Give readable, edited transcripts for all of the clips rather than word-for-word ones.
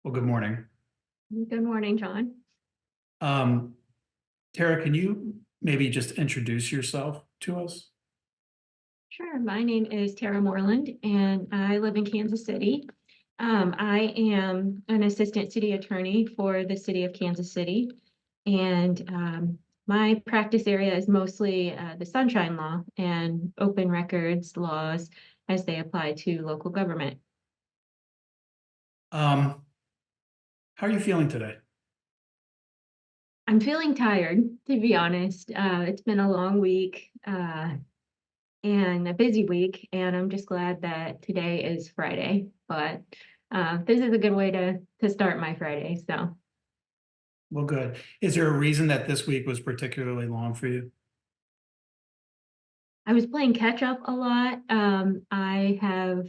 Well, good morning. Good morning, John. Um, Tara, can you maybe just introduce yourself to us? Sure. My name is Tara Moreland, and I live in Kansas City. I am an assistant city attorney for the city of Kansas City, and my practice area is mostly the Sunshine Law and open records laws as they apply to local government. Um, how are you feeling today? I'm feeling tired, to be honest. It's been a long week. And a busy week, and I'm just glad that today is Friday. But this is a good way to start my Friday. So Well, good. Is there a reason that this week was particularly long for you? I was playing catch up a lot. I have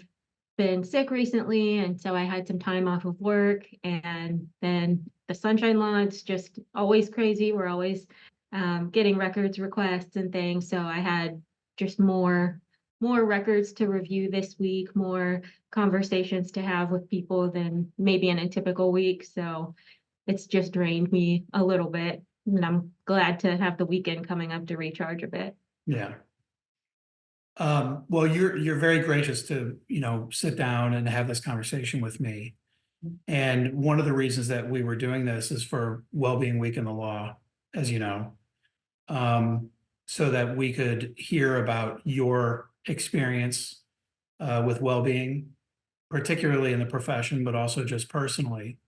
been sick recently, and so I had some time off of work. And then the Sunshine Law, it's just always crazy. We're always getting records requests and things. So I had just more records to review this week, more conversations to have with people than maybe in a typical week. So it's just drained me a little bit. And I'm glad to have the weekend coming up to recharge a bit. Yeah. Well, you're very gracious to, sit down and have this conversation with me. And one of the reasons that we were doing this is for Wellbeing Week in the Law, as you know, so that we could hear about your experience with well-being, particularly in the profession, but also just personally.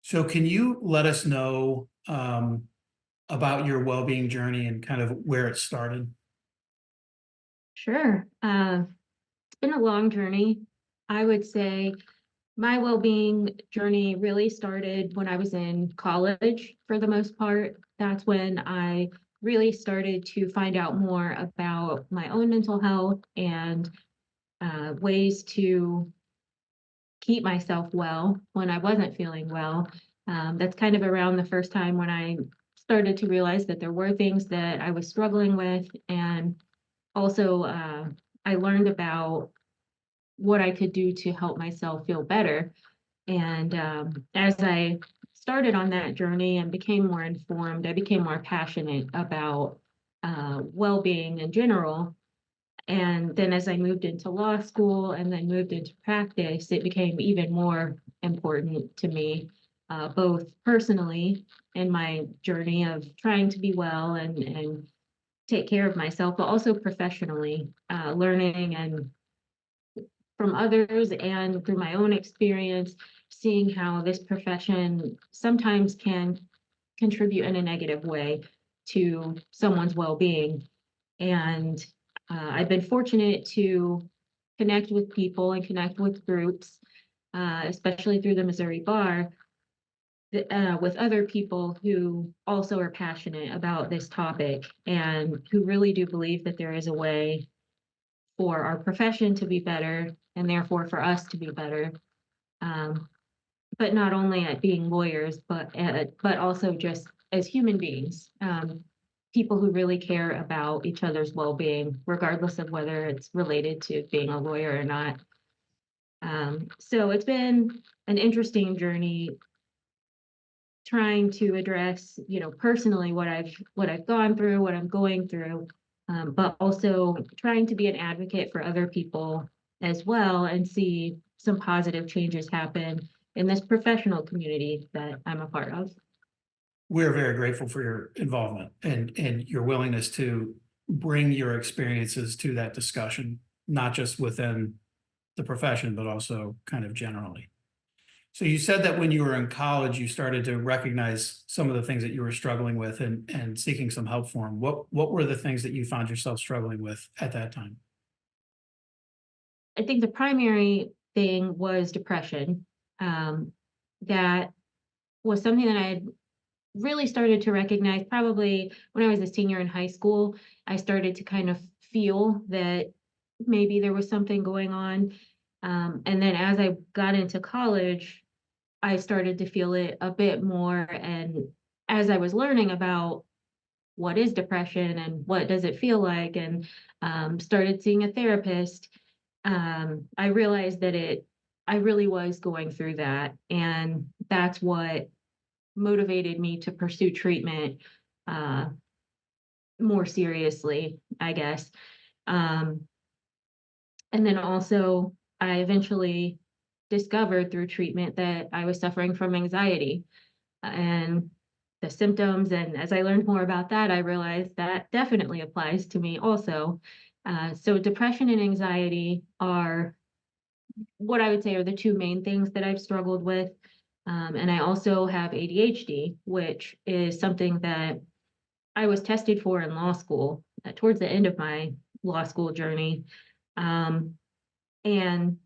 So can you let us know about your well-being journey and kind of where it started? Sure. It's been a long journey. I would say my well-being journey really started when I was in college for the most part. That's when I really started to find out more about my own mental health and ways to keep myself well when I wasn't feeling well. That's kind of around the first time when I started to realize that there were things that I was struggling with. And also, I learned about what I could do to help myself feel better. And as I started on that journey and became more informed, I became more passionate about well-being in general. And then as I moved into law school and then moved into practice, it became even more important to me, both personally in my journey of trying to be well and take care of myself, but also professionally, learning and from others and through my own experience, seeing how this profession sometimes can contribute in a negative way to someone's well-being. And I've been fortunate to connect with people and connect with groups, especially through the Missouri Bar, with other people who also are passionate about this topic and who really do believe that there is a way for our profession to be better and therefore for us to be better. Um, but not only at being lawyers, but also just as human beings, people who really care about each other's well-being, regardless of whether it's related to being a lawyer or not. So it's been an interesting journey trying to address, personally what I've gone through, what I'm going through, but also trying to be an advocate for other people as well and see some positive changes happen in this professional community that I'm a part of. We're very grateful for your involvement and your willingness to bring your experiences to that discussion, not just within the profession, but also kind of generally. So you said that when you were in college, you started to recognize some of the things that you were struggling with and seeking some help for them. What were the things that you found yourself struggling with at that time? I think the primary thing was depression. That was something that I had really started to recognize probably when I was a senior in high school. I started to kind of feel that maybe there was something going on. And then as I got into college, I started to feel it a bit more. And as I was learning about what is depression and what does it feel like, and started seeing a therapist, I realized that I really was going through that. And that's what motivated me to pursue treatment uh, more seriously, I guess. Um, and then also, I eventually discovered through treatment that I was suffering from anxiety and the symptoms. And as I learned more about that, I realized that definitely applies to me also. So, depression and anxiety are what I would say are the two main things that I've struggled with. And I also have ADHD, which is something that I was tested for in law school towards the end of my law school journey. Um, and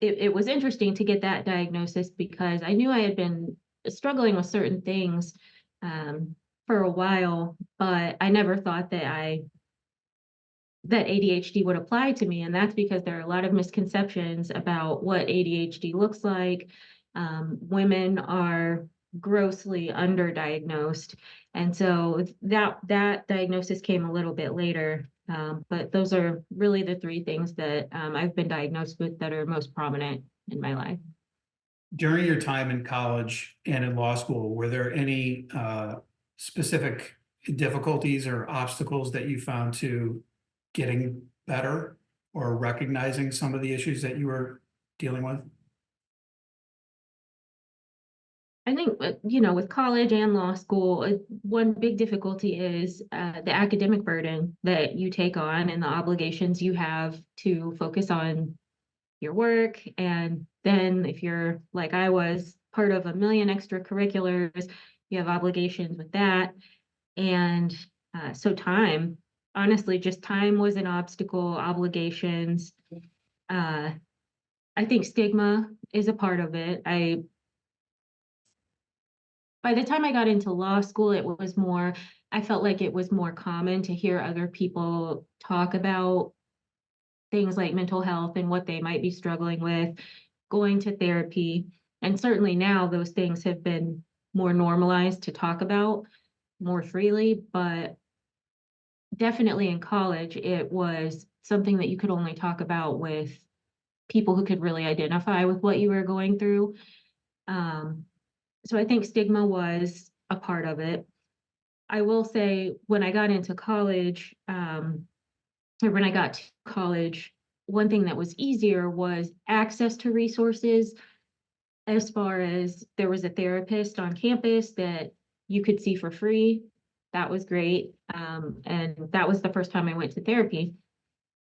it was interesting to get that diagnosis because I knew I had been struggling with certain things um, for a while, but I never thought that ADHD would apply to me. And that's because there are a lot of misconceptions about what ADHD looks like. Women are grossly underdiagnosed. And so that diagnosis came a little bit later. But those are really the three things that I've been diagnosed with that are most prominent in my life. During your time in college and in law school, were there any specific difficulties or obstacles that you found to getting better or recognizing some of the issues that you were dealing with? I think, with college and law school, one big difficulty is the academic burden that you take on and the obligations you have to focus on your work. And then if you're like I was, part of a million extracurriculars, you have obligations with that. And so time, honestly, just time was an obstacle, obligations. Uh, I think stigma is a part of it. By the time I got into law school, I felt like it was more common to hear other people talk about things like mental health and what they might be struggling with, going to therapy. And certainly now those things have been more normalized to talk about more freely, but definitely in college, it was something that you could only talk about with people who could really identify with what you were going through. Um, so I think stigma was a part of it. I will say when I got into college, or when I got to college, one thing that was easier was access to resources. As far as there was a therapist on campus that you could see for free. That was great. And that was the first time I went to therapy.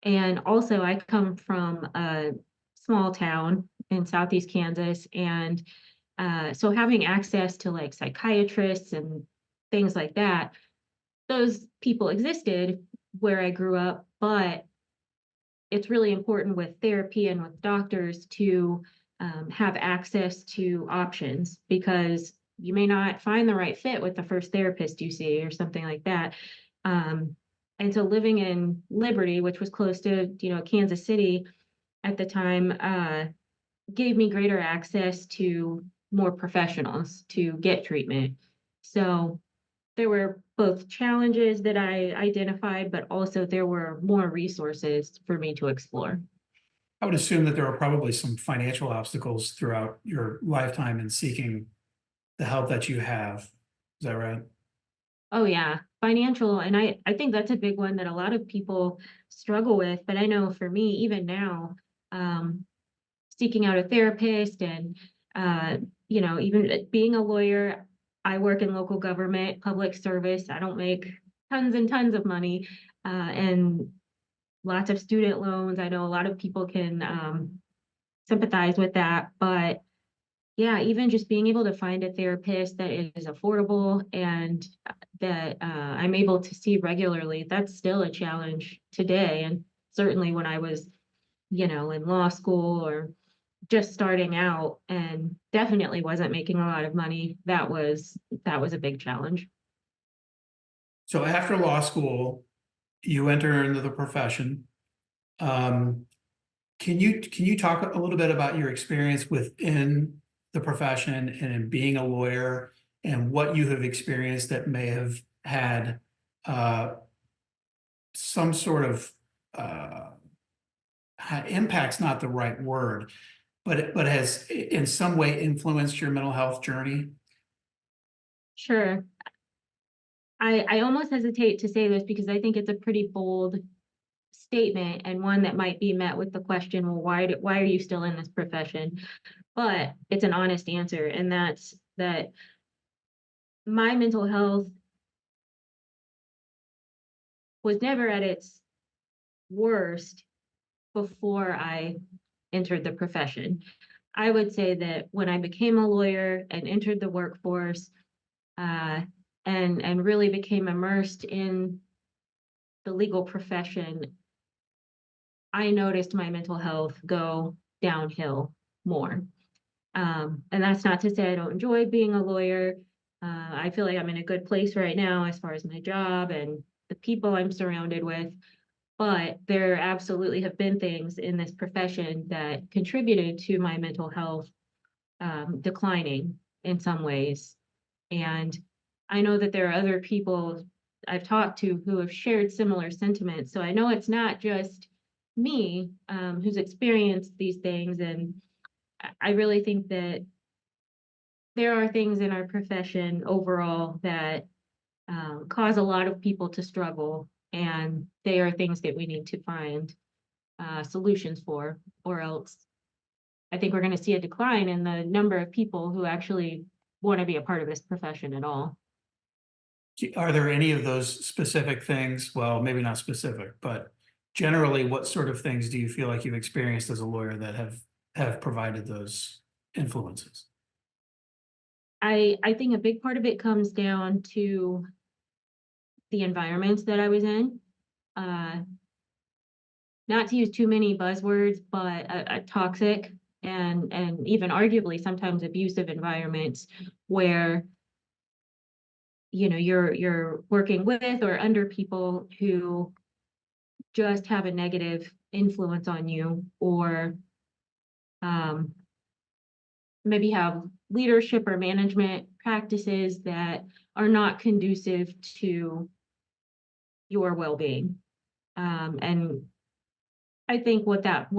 And also, I come from a small town in Southeast Kansas. And so having access to like psychiatrists and things like that, those people existed where I grew up, but it's really important with therapy and with doctors to have access to options because you may not find the right fit with the first therapist you see or something like that. Um, and so living in Liberty, which was close to, Kansas City at the time, gave me greater access to more professionals to get treatment. So there were both challenges that I identified, but also there were more resources for me to explore. I would assume that there are probably some financial obstacles throughout your lifetime in seeking the help that you have. Is that right? Oh yeah, financial, and I think that's a big one that a lot of people struggle with. But I know for me, even now, um, seeking out a therapist and uh, even being a lawyer, I work in local government, public service. I don't make tons and tons of money, and lots of student loans. I know a lot of people can sympathize with that, but yeah, even just being able to find a therapist that is affordable and that I'm able to see regularly, that's still a challenge today. And certainly when I was, in law school or just starting out and definitely wasn't making a lot of money, that was a big challenge. So after law school, you enter into the profession. Um, can you talk a little bit about your experience within the profession and in being a lawyer and what you have experienced that may have had some sort of impact's not the right word, but but has in some way influenced your mental health journey? Sure. I almost hesitate to say this because I think it's a pretty bold statement and one that might be met with the question, well, why are you still in this profession? But it's an honest answer, and that's that my mental health was never at its worst before I entered the profession. I would say that when I became a lawyer and entered the workforce, uh, and really became immersed in the legal profession, I noticed my mental health go downhill more. And that's not to say I don't enjoy being a lawyer. I feel like I'm in a good place right now as far as my job and the people I'm surrounded with. But there absolutely have been things in this profession that contributed to my mental health declining in some ways. And I know that there are other people I've talked to who have shared similar sentiments. So I know it's not just me who's experienced these things. And I really think that there are things in our profession overall that cause a lot of people to struggle. And they are things that we need to find solutions for, or else I think we're going to see a decline in the number of people who actually want to be a part of this profession at all. Are there any of those specific things? Well, maybe not specific, but generally, what sort of things do you feel like you've experienced as a lawyer that have provided those influences? I think a big part of it comes down to the environments that I was in. Uh, Not to use too many buzzwords, but a toxic and even arguably sometimes abusive environments where you're working with or under people who just have a negative influence on you, or um, maybe have leadership or management practices that are not conducive to your well-being. And I think what that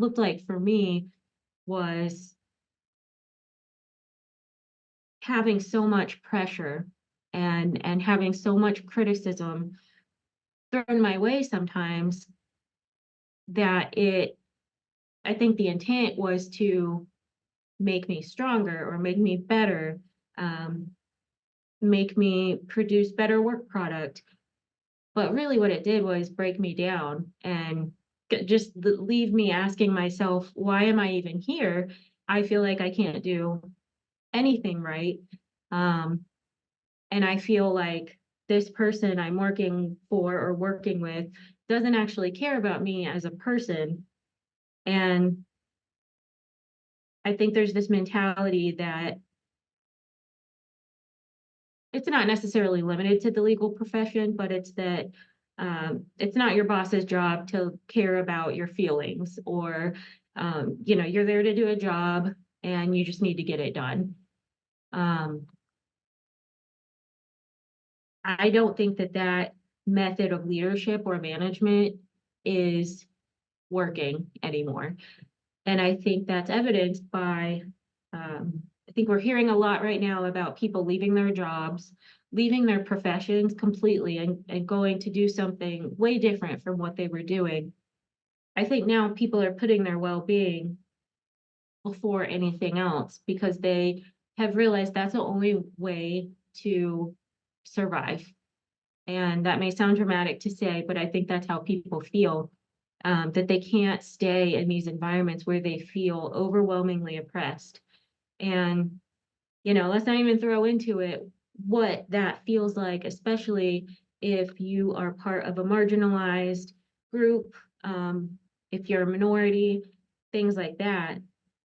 looked like for me was having so much pressure and having so much criticism thrown my way sometimes that I think the intent was to make me stronger or make me better, um, make me produce better work product. But really what it did was break me down and just leave me asking myself, why am I even here? I feel like I can't do anything right. Um, and I feel like this person I'm working for or working with doesn't actually care about me as a person. And I think there's this mentality that it's not necessarily limited to the legal profession, but it's that it's not your boss's job to care about your feelings, or you're there to do a job and you just need to get it done. Um, I don't think that that method of leadership or management is working anymore. And I think that's evidenced by, I think we're hearing a lot right now about people leaving their jobs, leaving their professions completely and going to do something way different from what they were doing. I think now people are putting their well-being before anything else because they have realized that's the only way to survive. And that may sound dramatic to say, but I think that's how people feel, that they can't stay in these environments where they feel overwhelmingly oppressed. And, let's not even throw into it what that feels like, especially if you are part of a marginalized group, if you're a minority, things like that.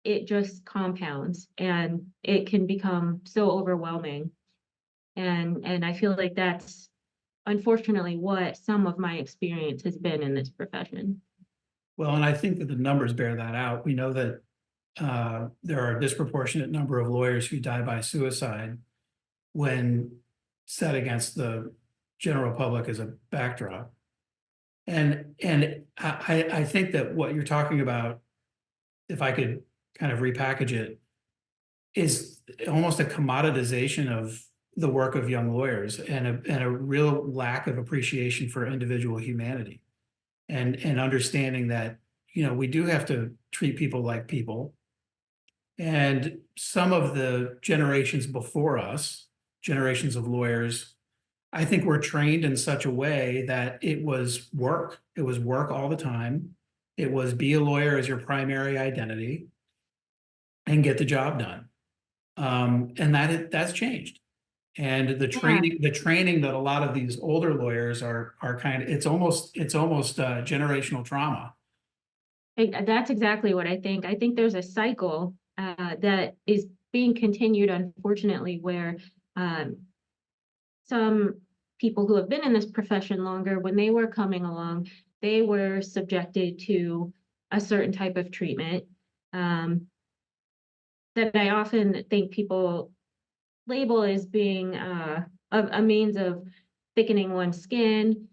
It just compounds and it can become so overwhelming. And I feel like that's unfortunately what some of my experience has been in this profession. Well, and I think that the numbers bear that out. We know that there are a disproportionate number of lawyers who die by suicide when set against the general public as a backdrop. And I think that what you're talking about, if I could kind of repackage it, is almost a commoditization of the work of young lawyers and a real lack of appreciation for individual humanity and understanding that, we do have to treat people like people. And some of the generations before us, generations of lawyers, I think were trained in such a way that it was work. It was work all the time. It was be a lawyer as your primary identity and get the job done. And that's changed. And Yeah, the training that a lot of these older lawyers are kind of, it's almost generational trauma. that's exactly what I think. I think there's a cycle that is being continued, unfortunately, where um, some people who have been in this profession longer, when they were coming along, they were subjected to a certain type of treatment um, that I often think people label as being a means of thickening one's skin,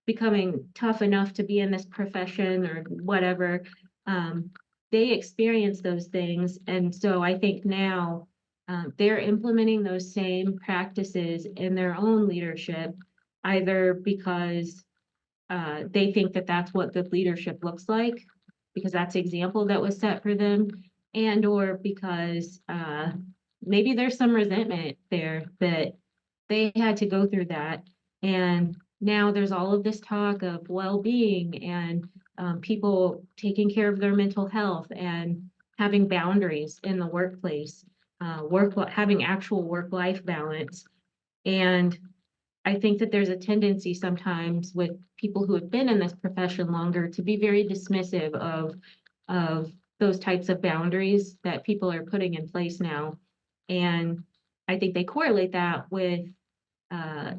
becoming tough enough to be in this profession or whatever. Um, they experience those things. And so I think now they're implementing those same practices in their own leadership, either because they think that that's what good leadership looks like, because that's the example that was set for them, and or because maybe there's some resentment there that they had to go through that. And now there's all of this talk of well-being and people taking care of their mental health and having boundaries in the workplace, having actual work-life balance. And I think that there's a tendency sometimes with people who have been in this profession longer to be very dismissive of those types of boundaries that people are putting in place now. And I think they correlate that with uh,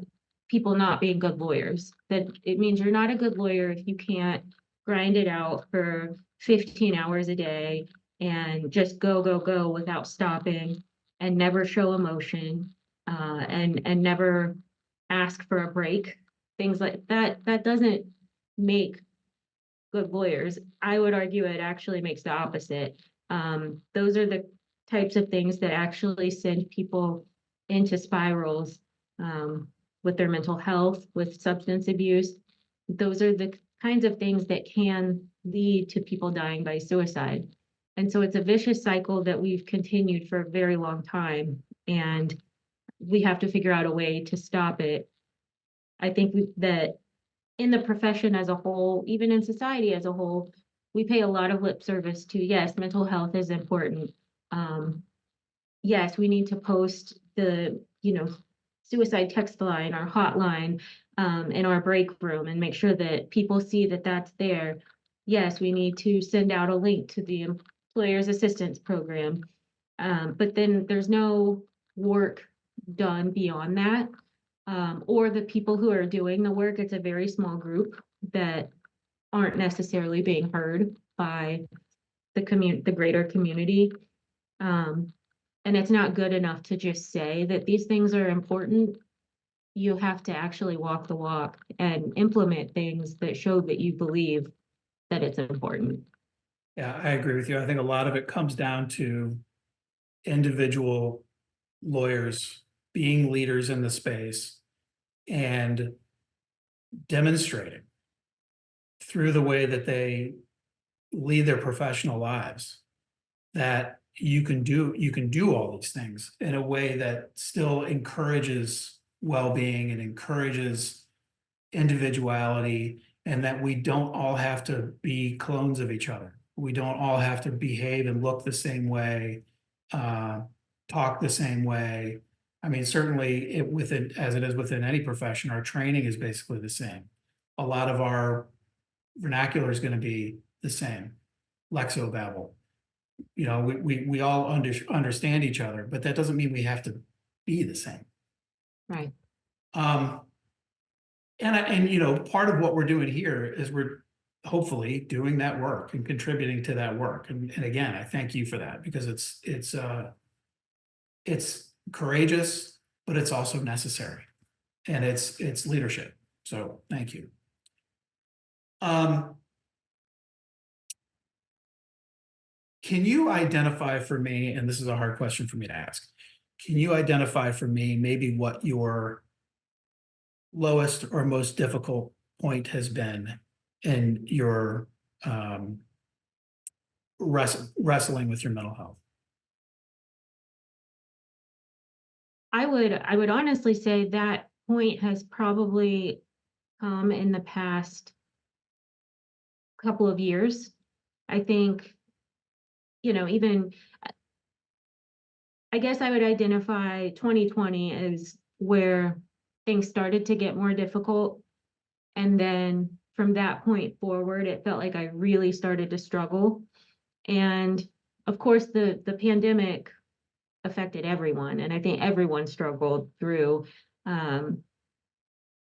people not being good lawyers. That it means you're not a good lawyer if you can't grind it out for 15 hours a day and just go, go, go without stopping and never show emotion and never ask for a break. Things like that. That doesn't make good lawyers. I would argue it actually makes the opposite. Those are the types of things that actually send people into spirals um, with their mental health, with substance abuse. Those are the kinds of things that can lead to people dying by suicide. And so it's a vicious cycle that we've continued for a very long time. And we have to figure out a way to stop it. I think that in the profession as a whole, even in society as a whole, we pay a lot of lip service to, yes, mental health is important. Um, yes, we need to post the, suicide text line or hotline in our break room and make sure that people see that that's there. Yes, we need to send out a link to the employer's assistance program. But then there's no work done beyond that. Or the people who are doing the work, it's a very small group that aren't necessarily being heard by the greater community. Um, and it's not good enough to just say that these things are important. You have to actually walk the walk and implement things that show that you believe that it's important. Yeah, I agree with you. I think a lot of it comes down to individual lawyers being leaders in the space and demonstrating through the way that they lead their professional lives that you can do all these things in a way that still encourages well-being and encourages individuality, and that we don't all have to be clones of each other. We don't all have to behave and look the same way, uh, talk the same way. I mean, certainly within, as it is within any profession, our training is basically the same. A lot of our vernacular is going to be the same. Lexobabble. We all understand each other, but that doesn't mean we have to be the same. Right. Um, and part of what we're doing here is we're hopefully doing that work and contributing to that work. And again, I thank you for that because it's courageous, but it's also necessary. And it's leadership. So thank you. Um, Can you identify for me, and this is a hard question for me to ask, can you identify for me maybe what your lowest or most difficult point has been in your um, wrestling with your mental health? I would honestly say that point has probably come in the past couple of years. I think, even I guess I would identify 2020 as where things started to get more difficult. And then from that point forward, it felt like I really started to struggle. And of course, the pandemic affected everyone. And I think everyone struggled through um,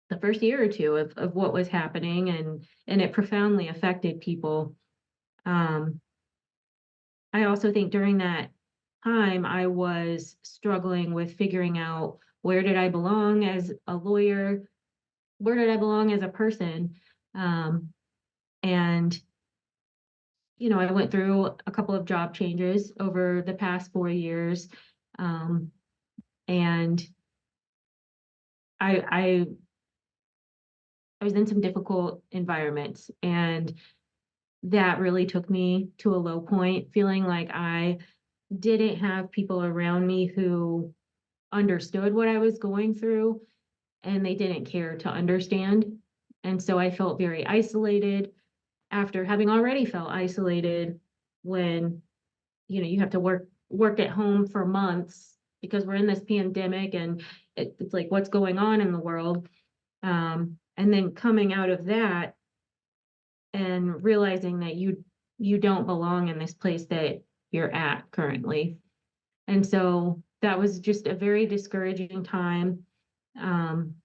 the first year or two of what was happening, and it profoundly affected people. Um, I also think during that time, I was struggling with figuring out where did I belong as a lawyer? Where did I belong as a person? Um, and, I went through a couple of job changes over the past 4 years. Um, and I was in some difficult environments, and that really took me to a low point, feeling like I didn't have people around me who understood what I was going through, and they didn't care to understand. And so I felt very isolated after having already felt isolated when, you have to work at home for months because we're in this pandemic, and it's like what's going on in the world. And then coming out of that and realizing that you don't belong in this place that you're at currently. And so that was just a very discouraging time. Um,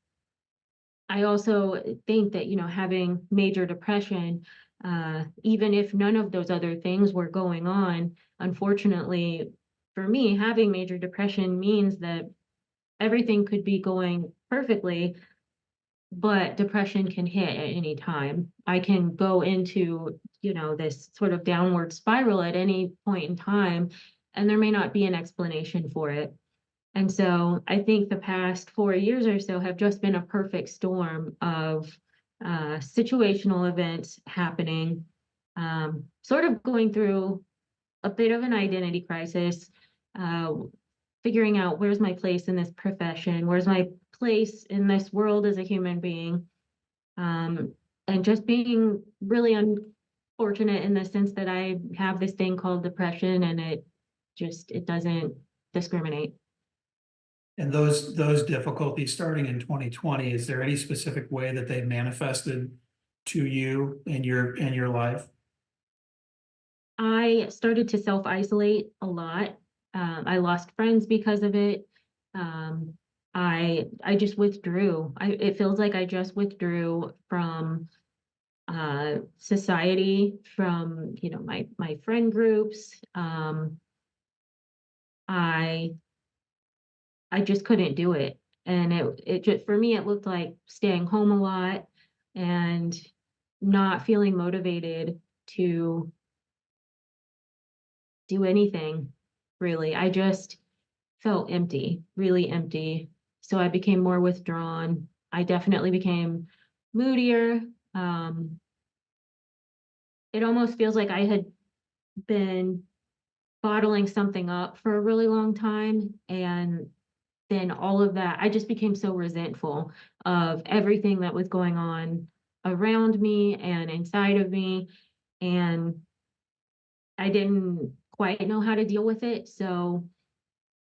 I also think that, having major depression, even if none of those other things were going on, unfortunately, for me, having major depression means that everything could be going perfectly, but depression can hit at any time. I can go into, this sort of downward spiral at any point in time, and there may not be an explanation for it. And so I think the past 4 years or so have just been a perfect storm of situational events happening, sort of going through a bit of an identity crisis, uh, figuring out where's my place in this profession, where's my place in this world as a human being, um, and just being really unfortunate in the sense that I have this thing called depression, and it doesn't discriminate. And those difficulties starting in 2020, is there any specific way that they manifested to you in your life? I started to self-isolate a lot. I lost friends because of it. Um, I just withdrew. It feels like I just withdrew from society, from my friend groups. I I just couldn't do it, and it just for me it looked like staying home a lot and not feeling motivated to do anything really. I just felt empty, really empty. So I became more withdrawn. I definitely became moodier. Um, it almost feels like I had been bottling something up for a really long time. And then all of that, I just became so resentful of everything that was going on around me and inside of me. And I didn't quite know how to deal with it. So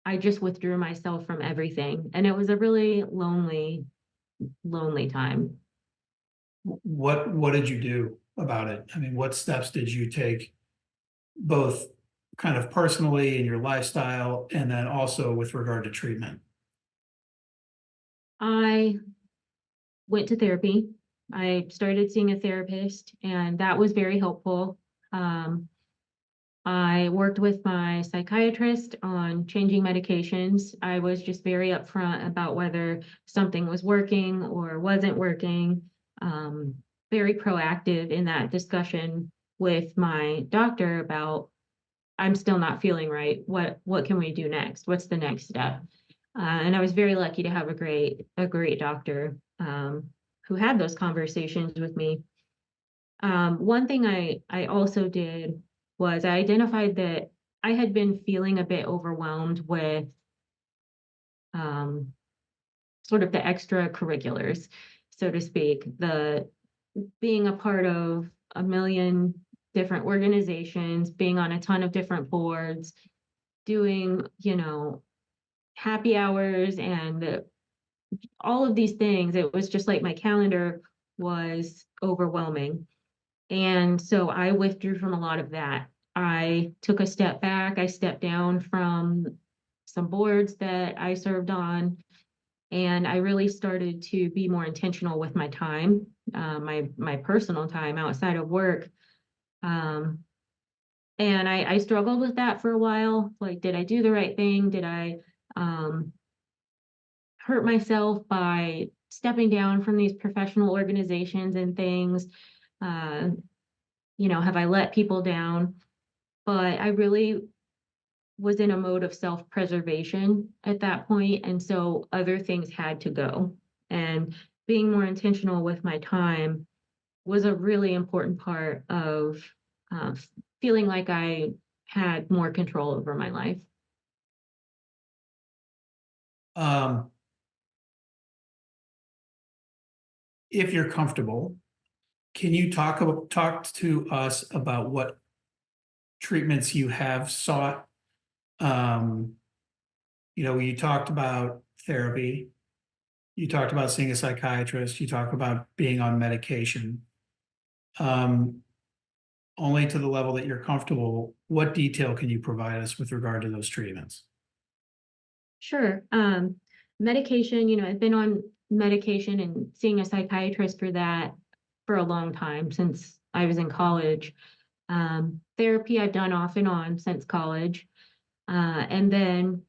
I just withdrew myself from everything. And it was a really lonely, lonely time. What did you do about it? I mean, what steps did you take, both kind of personally in your lifestyle and then also with regard to treatment? I went to therapy. I started seeing a therapist, and that was very helpful. Um, I worked with my psychiatrist on changing medications. I was just very upfront about whether something was working or wasn't working. Um, Very proactive in that discussion with my doctor about I'm still not feeling right. What can we do next? What's the next step? And I was very lucky to have a great doctor who had those conversations with me. One thing I also did was I identified that I had been feeling a bit overwhelmed with um, sort of the extracurriculars, so to speak, the being a part of a million different organizations, being on a ton of different boards, doing, happy hours and all of these things. It was just like my calendar was overwhelming. And so I withdrew from a lot of that. I took a step back. I stepped down from some boards that I served on, and I really started to be more intentional with my time, my personal time outside of work. Um, and I struggled with that for a while. Like, did I do the right thing? Did I um, hurt myself by stepping down from these professional organizations and things? Uh, have I let people down? But I really was in a mode of self-preservation at that point, and so other things had to go. And being more intentional with my time was a really important part of uh, feeling like I had more control over my life. Um, if you're comfortable, can you talk to us about what treatments you have sought? Um, you talked about therapy, you talked about seeing a psychiatrist, you talk about being on medication. Um, only to the level that you're comfortable, what detail can you provide us with regard to those treatments? Sure. Medication, I've been on medication and seeing a psychiatrist for that for a long time, since I was in college. Therapy I've done off and on since college. And then,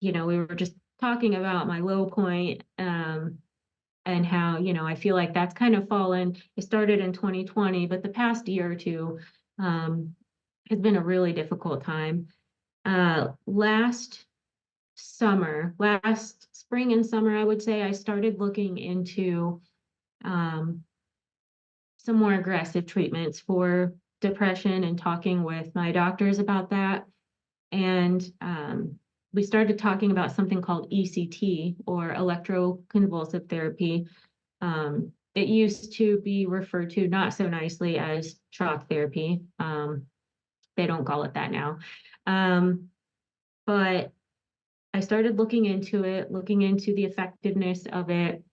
we were just talking about my low point, and how, I feel like that's kind of fallen. It started in 2020, but the past year or two, um, has been a really difficult time. Last spring and summer, I would say, I started looking into um, some more aggressive treatments for depression and talking with my doctors about that. And we started talking about something called ECT, or electroconvulsive therapy. It used to be referred to not so nicely as shock therapy. They don't call it that now. Um, but I started looking into it, looking into the effectiveness of it,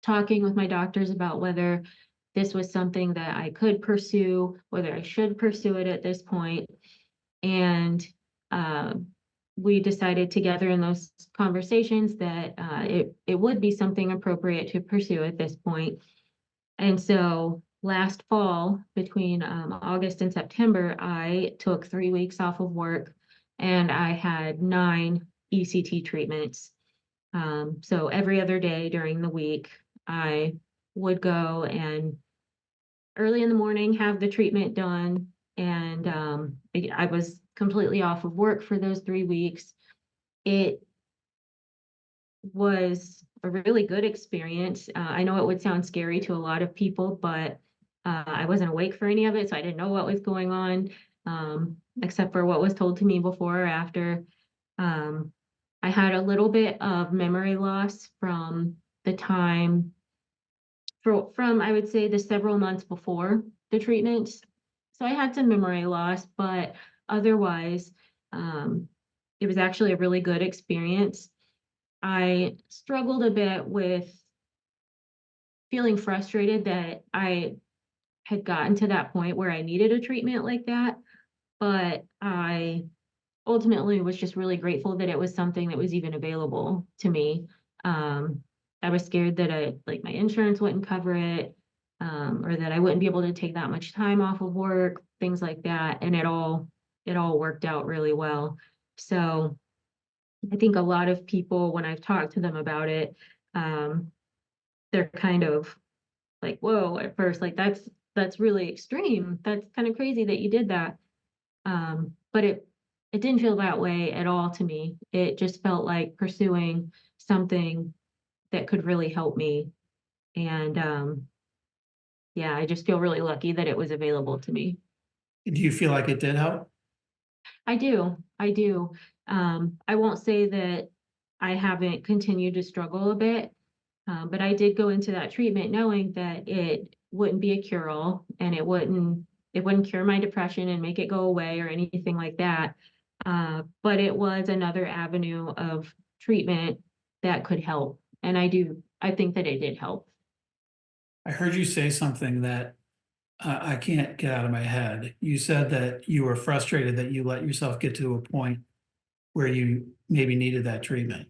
talking with my doctors about whether this was something that I could pursue, whether I should pursue it at this point. And uh, we decided together in those conversations that it would be something appropriate to pursue at this point. And so last fall, between August and September, I took 3 weeks off of work, and I had 9 ECT treatments. So every other day during the week, I would go and early in the morning have the treatment done. And I was completely off of work for those 3 weeks. It was a really good experience. I know it would sound scary to a lot of people, but I wasn't awake for any of it, so I didn't know what was going on, except for what was told to me before or after. Um, I had a little bit of memory loss from the time from I would say the several months before the treatments. So I had some memory loss, but otherwise, um, it was actually a really good experience. I struggled a bit with feeling frustrated that I had gotten to that point where I needed a treatment like that, but I ultimately was just really grateful that it was something that was even available to me. Um, I was scared that like my insurance wouldn't cover it, or that I wouldn't be able to take that much time off of work, things like that, and it all worked out really well. So I think a lot of people, when I've talked to them about it, um, they're kind of like, whoa, at first, like that's really extreme. That's kind of crazy that you did that. but it didn't feel that way at all to me. It just felt like pursuing something that could really help me. And yeah, I just feel really lucky that it was available to me. Do you feel like it did help? I do. I do. I won't say that I haven't continued to struggle a bit, but I did go into that treatment knowing that it wouldn't be a cure-all and it wouldn't cure my depression and make it go away or anything like that. But it was another avenue of treatment that could help. And I think that it did help. I heard you say something that I can't get out of my head. You said that you were frustrated that you let yourself get to a point where you maybe needed that treatment.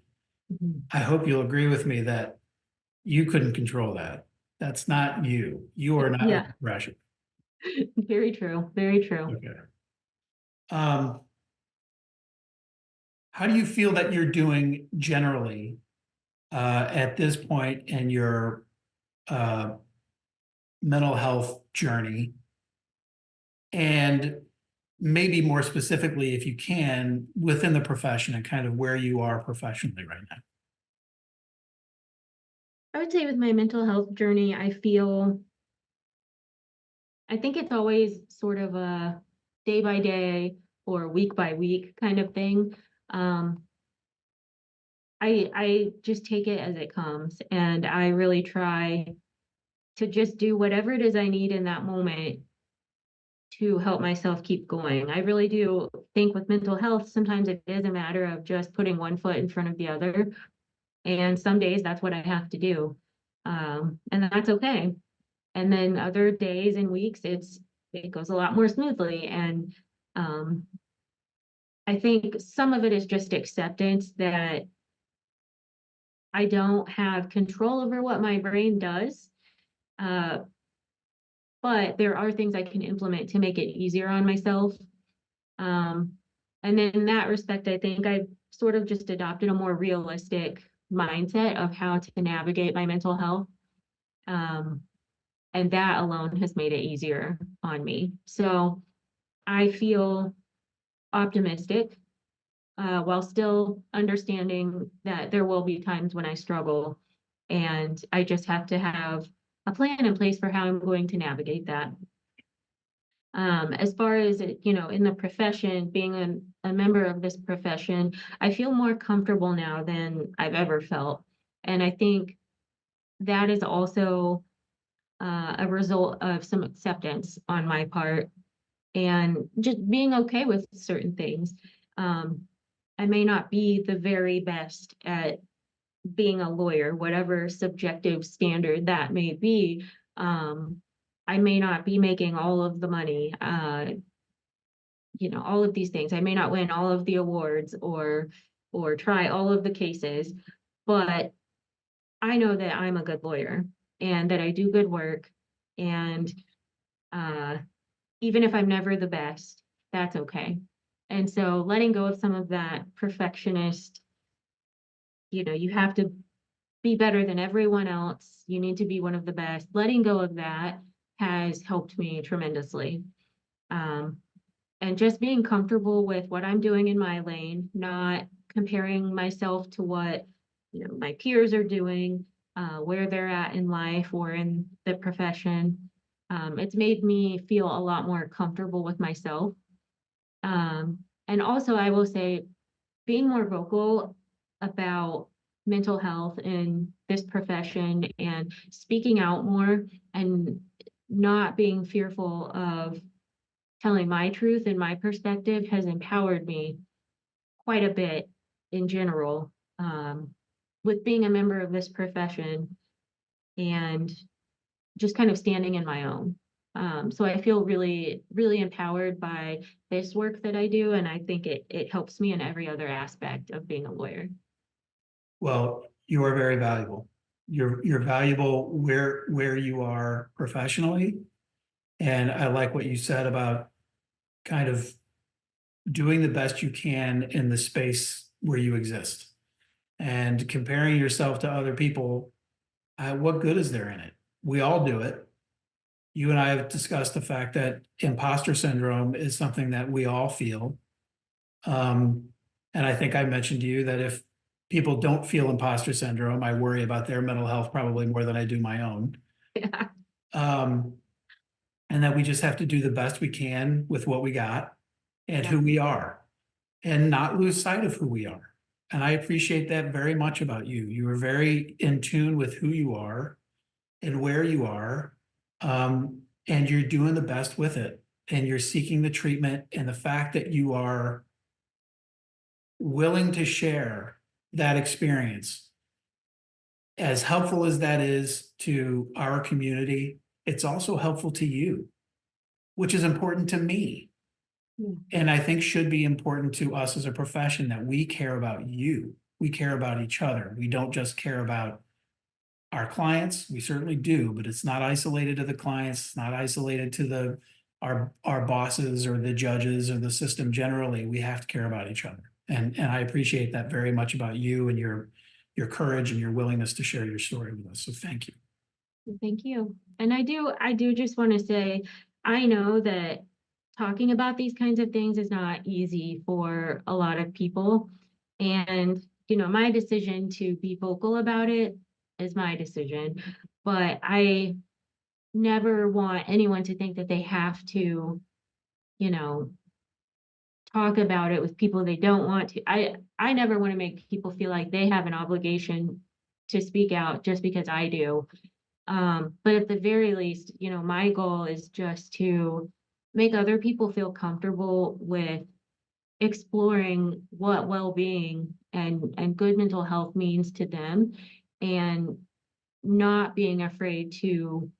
Mhm. I hope you'll agree with me that you couldn't control that. That's not you. You are not a Yeah, depression. very true. Very true. Okay. Um, how do you feel that you're doing generally at this point in your uh, mental health journey? And maybe more specifically, if you can, within the profession and kind of where you are professionally right now. I would say with my mental health journey, I think it's always sort of a day by day or week by week kind of thing. Um, I just take it as it comes, and I really try to just do whatever it is I need in that moment to help myself keep going. I really do think with mental health, sometimes it is a matter of just putting one foot in front of the other. And some days that's what I have to do. And that's okay. And then other days and weeks, it goes a lot more smoothly. And um, I think some of it is just acceptance that I don't have control over what my brain does. Uh, but there are things I can implement to make it easier on myself. Um, and then in that respect, I think I've sort of just adopted a more realistic mindset of how to navigate my mental health. Um, and that alone has made it easier on me. So I feel optimistic, while still understanding that there will be times when I struggle, and I just have to have a plan in place for how I'm going to navigate that. As far as in the profession, being a member of this profession, I feel more comfortable now than I've ever felt. And I think that is also a result of some acceptance on my part and just being okay with certain things. Um, I may not be the very best at being a lawyer, whatever subjective standard that may be. Um, I may not be making all of the money, all of these things. I may not win all of the awards or try all of the cases, but I know that I'm a good lawyer and that I do good work. And uh, even if I'm never the best, that's okay. And so letting go of some of that perfectionist, you have to be better than everyone else. You need to be one of the best. Letting go of that has helped me tremendously. Um, and just being comfortable with what I'm doing in my lane, not comparing myself to what, my peers are doing, where they're at in life or in the profession. It's made me feel a lot more comfortable with myself. And also, I will say, being more vocal about mental health in this profession and speaking out more and not being fearful of telling my truth and my perspective has empowered me quite a bit in general, with being a member of this profession and just kind of standing in my own. So I feel really, really empowered by this work that I do, and I think it helps me in every other aspect of being a lawyer. Well, you are very valuable. You're valuable where you are professionally. And I like what you said about kind of doing the best you can in the space where you exist. And comparing yourself to other people, what good is there in it? We all do it. You and I have discussed the fact that imposter syndrome is something that we all feel. And I think I mentioned to you that if people don't feel imposter syndrome, I worry about their mental health probably more than I do my own. Yeah. Um, and that we just have to do the best we can with what we got and Yeah. who we are and not lose sight of who we are. And I appreciate that very much about you. You are very in tune with who you are and where you are. And you're doing the best with it. And you're seeking the treatment, and the fact that you are willing to share that experience, as helpful as that is to our community, it's also helpful to you, which is important to me. Yeah. And I think should be important to us as a profession, that we care about you. We care about each other. We don't just care about our clients. We certainly do, but it's not isolated to the clients. It's not isolated to our bosses or the judges or the system generally. We have to care about each other. And I appreciate that very much about you and your courage and your willingness to share your story with us. So thank you. Thank you. And I do just want to say, I know that talking about these kinds of things is not easy for a lot of people. And, my decision to be vocal about it is my decision. But I never want anyone to think that they have to, you know, talk about it with people they don't want to. I never want to make people feel like they have an obligation to speak out just because I do. But at the very least, my goal is just to make other people feel comfortable with exploring what well-being and good mental health means to them, and not being afraid to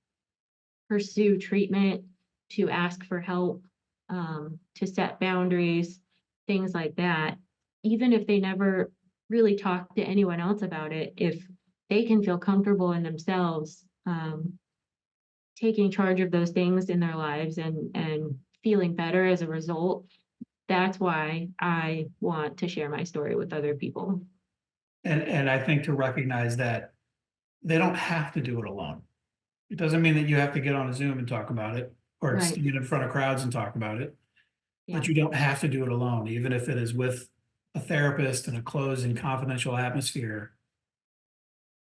pursue treatment, to ask for help, to set boundaries, things like that. Even if they never really talk to anyone else about it, if they can feel comfortable in themselves, taking charge of those things in their lives and feeling better as a result, that's why I want to share my story with other people. And I think to recognize that they don't have to do it alone. It doesn't mean that you have to get on a Zoom and talk about it, or Right. stand in front of crowds and talk about it. Yeah. But you don't have to do it alone, even if it is with a therapist in a closed and confidential atmosphere.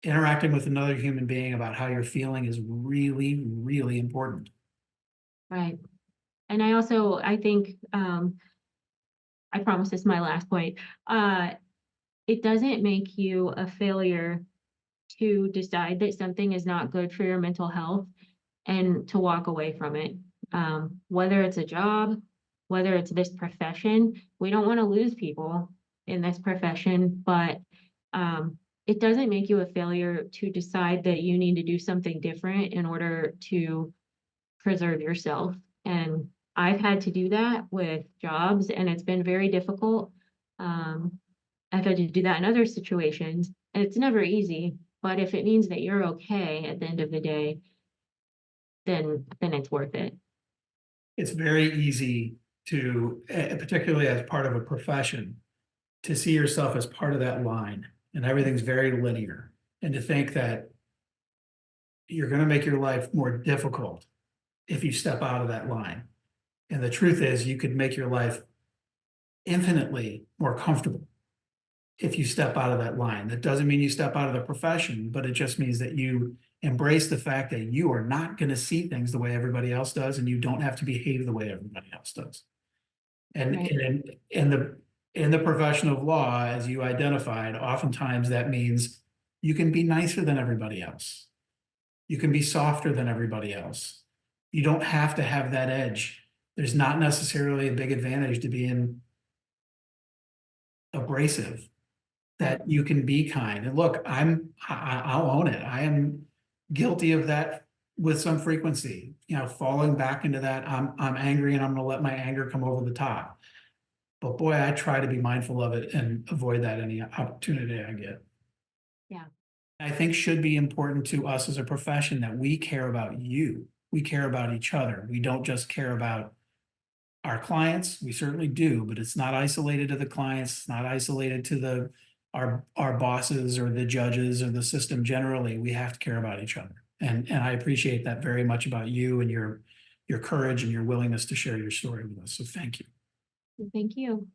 Interacting with another human being about how you're feeling is really, really important. Right. And I think, I promise this is my last point. It doesn't make you a failure to decide that something is not good for your mental health and to walk away from it. Whether it's a job, whether it's this profession, we don't want to lose people in this profession, but it doesn't make you a failure to decide that you need to do something different in order to preserve yourself. And I've had to do that with jobs, and it's been very difficult. Um, I've had to do that in other situations, and it's never easy. But if it means that you're okay at the end of the day, then it's worth it. It's very easy to, particularly as part of a profession, to see yourself as part of that line, and everything's very linear. And to think that you're going to make your life more difficult if you step out of that line. And the truth is, you could make your life infinitely more comfortable if you step out of that line. That doesn't mean you step out of the profession, but it just means that you embrace the fact that you are not going to see things the way everybody else does, and you don't have to behave the way everybody else does. And Right. in the profession of law, as you identified, oftentimes that means you can be nicer than everybody else. You can be softer than everybody else. You don't have to have that edge. There's not necessarily a big advantage to being abrasive, that you can be kind. And look, I'll own it. I am guilty of that with some frequency, falling back into that. I'm angry and I'm going to let my anger come over the top. But boy, I try to be mindful of it and avoid that any opportunity I get. Yeah. I think should be important to us as a profession, that we care about you. We care about each other. We don't just care about our clients. We certainly do, but it's not isolated to the clients. It's not isolated to our bosses or the judges or the system generally. We have to care about each other. And I appreciate that very much about you and your courage and your willingness to share your story with us. So thank you. Thank you.